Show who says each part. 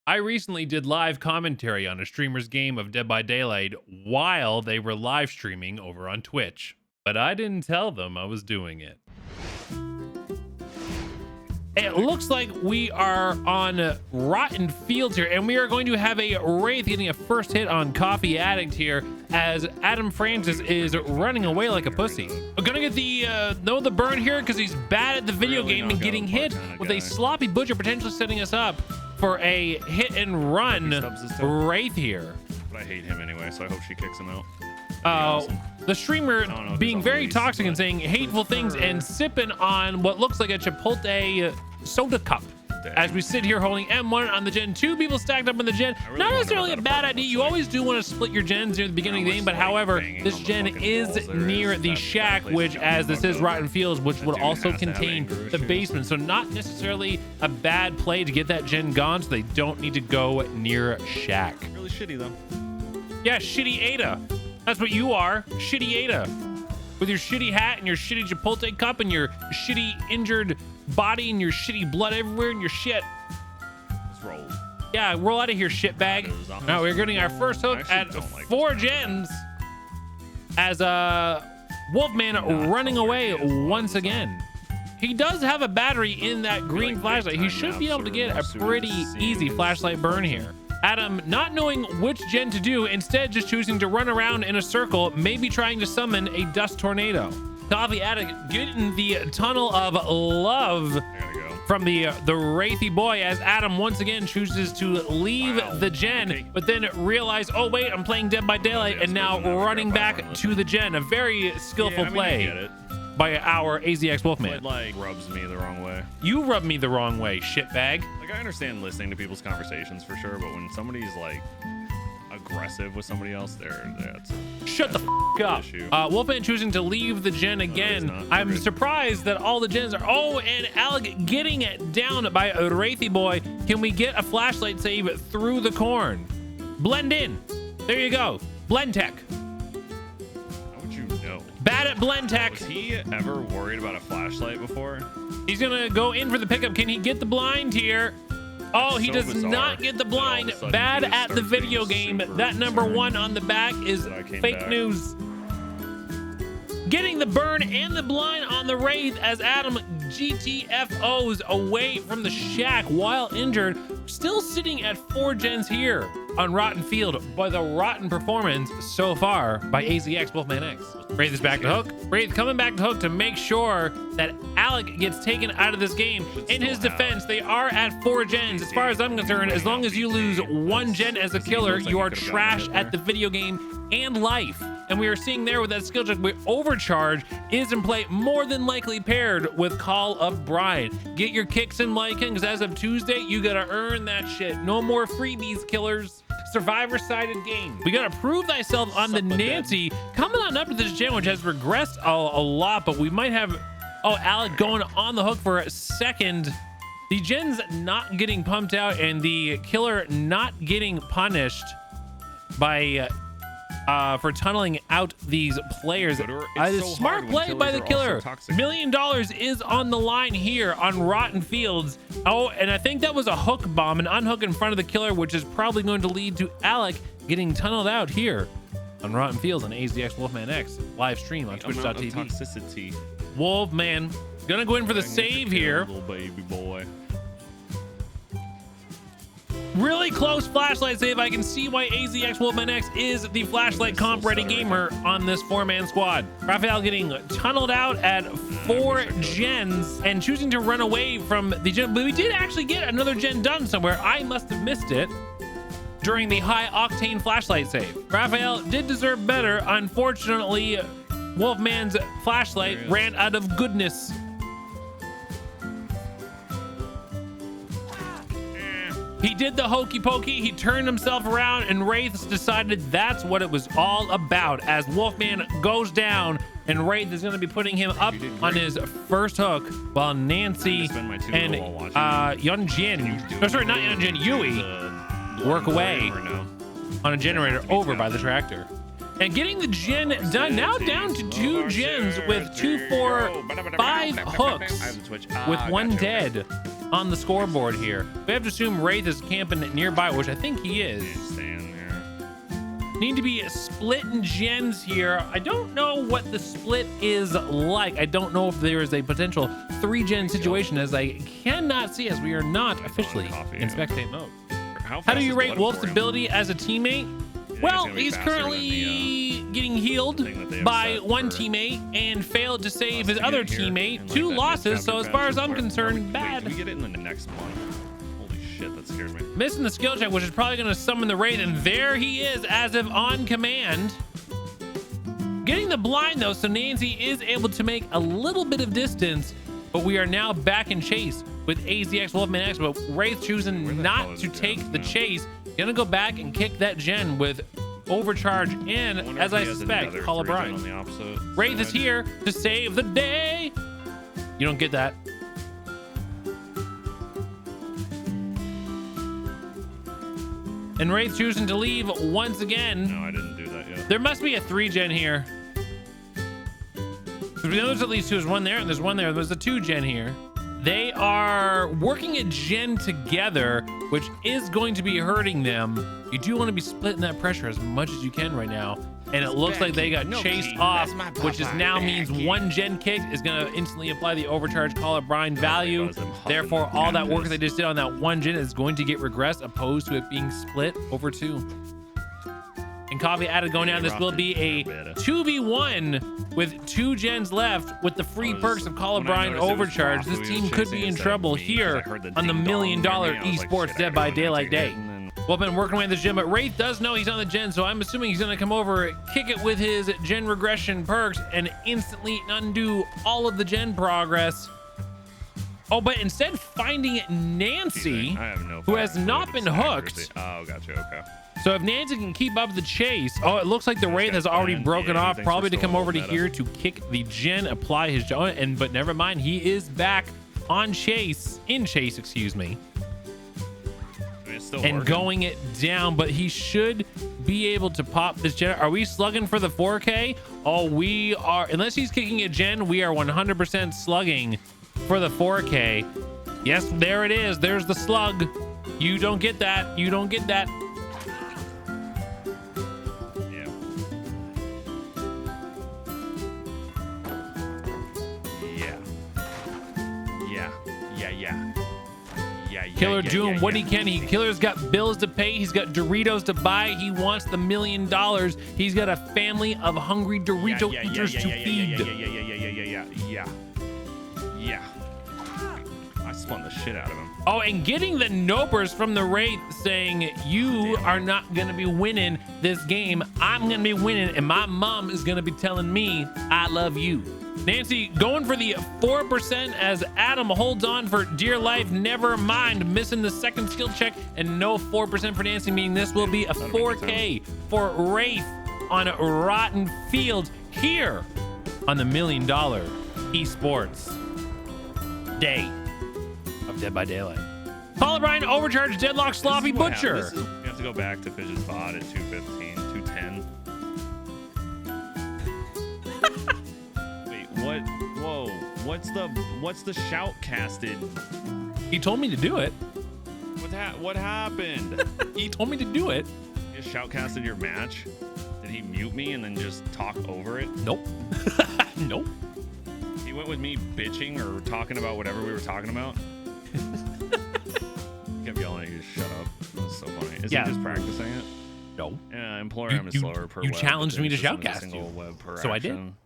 Speaker 1: I recently did live commentary on a streamer's game of Dead by Daylight while they were live streaming over on Twitch, but I didn't tell them I was doing it. It looks like we are on rotten fields here, and we are going to have a Wraith getting a first hit on Coffee Addict here as Adam Francis is running away like a pussy. We're gonna get the burn here because he's bad at the video game and getting hit with a sloppy butcher, potentially setting us up for a hit and run Wraith here.
Speaker 2: But I hate him anyway, so I hope she kicks him out.
Speaker 1: Awesome. The streamer being very toxic and saying hateful things and sipping on what looks like a Chipotle soda cup. As we sit here holding M1 on the Gen, 2 people stacked up on the Gen. Not necessarily a bad idea. You always do want to split your gens near the beginning of the game, but however, this Gen is near the shack, which, as this is Rotten Fields, which would also contain the basement. So not necessarily a bad play to get that Gen gone, so they don't need to go near shack.
Speaker 2: Really shitty though.
Speaker 1: Yeah, shitty Ada. That's what you are, shitty Ada. With your shitty hat and your shitty Chipotle cup and your shitty injured body and your shitty blood everywhere and your shit.
Speaker 2: Let's roll.
Speaker 1: Yeah, roll out of here, shitbag. Now we're getting our first hook at 4 gens as Wolfman running away once again. He does have a battery in that green flashlight. He should be able to get a pretty easy flashlight burn here. Adam, not knowing which gen to do, instead just choosing to run around in a circle, maybe trying to summon a dust tornado. Coffee Addict getting the tunnel of love from the Wraithy boy as Adam once again chooses to leave the gen, but then realize, oh wait, I'm playing Dead by Daylight, and now running back to the gen. A very skillful play by our AZxWolfman.
Speaker 2: It like rubs me the wrong way.
Speaker 1: You rub me the wrong way, shitbag.
Speaker 2: Like I understand listening to people's conversations for sure, but when somebody's like aggressive with somebody else, that's
Speaker 1: shut the f up. Wolfman choosing to leave the gen again. I'm surprised that all the gens are. Oh, and Alec getting it down by a Wraithy boy. Can we get a flashlight save through the corn? Blend in. There you go. Blend tech. Bad at blend tech.
Speaker 2: Was he ever worried about a flashlight before?
Speaker 1: He's gonna go in for the pickup. Can he get the blind here? Oh, he does not get the blind. Bad at the video game. That number 1 on the back is fake news. Getting the burn and the blind on the Wraith as Adam GTFOs away from the shack while injured. Still sitting at 4 gens here on Rotten Field by the rotten performance so far by AZxWolfmanX. Wraith is back to hook. Wraith coming back to hook to make sure that Alec gets taken out of this game. In his defense, they are at 4 gens. As far as I'm concerned, as long as you lose 1 gen as a killer, you are trash at the video game and life. And we are seeing there with that skill check where Overcharge is in play, more than likely paired with Call of Bride. Get your kicks in, Lycan, because as of Tuesday, you gotta earn that shit. No more freebies, killers. Survivor-sided game. We gotta prove thyself on the Nancy. Coming on up to this gen, which has regressed a lot, but we might have... Oh, Alec going on the hook for a second. The gen's not getting pumped out and the killer not getting punished by... for tunneling out these players. A smart play by the killer. $1 million is on the line here on Rotten Fields. Oh, and I think that was a hook bomb, an unhook in front of the killer, which is probably going to lead to Alec getting tunneled out here on Rotten Fields on AZxWolfmanX live stream on twitch.tv.
Speaker 2: Toxicity.
Speaker 1: Wolfman gonna go in for the save here.
Speaker 2: Little baby boy.
Speaker 1: Really close flashlight save. I can see why AZxWolfmanX is the flashlight comp ready gamer on this 4-man squad. Raphael getting tunneled out at 4 gens and choosing to run away from the gen. But we did actually get another gen done somewhere. I must have missed it during the high octane flashlight save. Raphael did deserve better. Unfortunately, Wolfman's flashlight ran out of goodness. He did the hokey pokey, he turned himself around, and Wraith decided that's what it was all about as Wolfman goes down, and Wraith is going to be putting him up on his first hook while Nancy and Yunjin, no, sorry, not Yunjin, Yui, work away on a generator over by the tractor. And getting the gen done, now down to 2 gens with 2, 4, 5 hooks with 1 dead on the scoreboard here. We have to assume Wraith is camping nearby, which I think he is.
Speaker 2: He's staying there.
Speaker 1: Need to be splitting gens here. I don't know what the split is like. I don't know if there is a potential 3-gen situation, as I cannot see, as we are not officially in spectate mode. How do you rate Wolf's ability as a teammate? Well, he's currently getting healed by one teammate and failed to save his other teammate. 2 losses, so as far as I'm concerned, bad.
Speaker 2: Wait, do we get it in the next month? Holy shit, that scares me.
Speaker 1: Missing the skill check, which is probably going to summon the Wraith, and there he is as if on command. Getting the blind though, so Nancy is able to make a little bit of distance, but we are now back in chase with AZxWolfmanX, but Wraith choosing not to take the chase. Gonna go back and kick that gen with overcharge and, as I suspect, Call O'Brien. Wraith is here to save the day. You don't get that. And Wraith choosing to leave once again.
Speaker 2: No, I didn't do that yet.
Speaker 1: There must be a 3-gen here. We know there's at least 2. There's 1 there and there's 1 there. There's a 2-gen here. They are working a gen together, which is going to be hurting them. You do want to be splitting that pressure as much as you can right now. And it looks like they got chased off, which is now means 1 gen kick is going to instantly apply the overcharge Call O'Brien value. Therefore, all that work they just did on that 1 gen is going to get regressed, opposed to it being split over 2. And coffee added going down. This will be a 2v1 with 2 gens left with the free perks of Call O'Brien overcharge. This team could be in trouble here on the $1 million esports Dead by Daylight day. Well, been working away at this gen, but Wraith does know he's on the gen, so I'm assuming he's going to come over, kick it with his gen regression perks, and instantly undo all of the gen progress. Oh, but instead finding Nancy, who has not been hooked.
Speaker 2: Oh, gotcha. Okay.
Speaker 1: So if Nancy can keep up the chase, oh, it looks like the Wraith has already broken off, probably to come over to here to kick the gen, apply his, but never mind, he is back on chase, excuse me, and going it down, but he should be able to pop this gen. Are we slugging for the 4K? Oh, we are, unless he's kicking a gen, we are 100% slugging for the 4K. Yes, there it is. There's the slug. You don't get that. You don't get that. Killer doing what he can. Killer's got bills to pay. He's got Doritos to buy. He wants the $1 million. He's got a family of hungry Dorito eaters to feed.
Speaker 2: Yeah. I spun the shit out of him.
Speaker 1: Oh, and getting the nopers from the Wraith saying, you are not going to be winning this game. I'm going to be winning, and my mom is going to be telling me I love you. Nancy going for the 4% as Adam holds on for dear life. Never mind missing the second skill check, and no 4% for Nancy, meaning this will be a 4K for Wraith on Rotten Fields here on the $1 million esports day of Dead by Daylight. Call O'Brien overcharge deadlock sloppy butcher.
Speaker 2: You have to go back to Fidget's bot at 215, 210. What? Whoa! What's the shout casted?
Speaker 1: He told me to do it.
Speaker 2: What happened?
Speaker 1: He told me to do it.
Speaker 2: You shout casted your match? Did he mute me and then just talk over it?
Speaker 1: Nope. Nope.
Speaker 2: He went with me bitching or talking about whatever we were talking about. He kept yelling at you to shut up. That's so funny. Is he just practicing it?
Speaker 1: No.
Speaker 2: Yeah, Employer is slower per
Speaker 1: You
Speaker 2: web,
Speaker 1: challenged me to
Speaker 2: just
Speaker 1: shoutcast you.
Speaker 2: web per
Speaker 1: so
Speaker 2: action.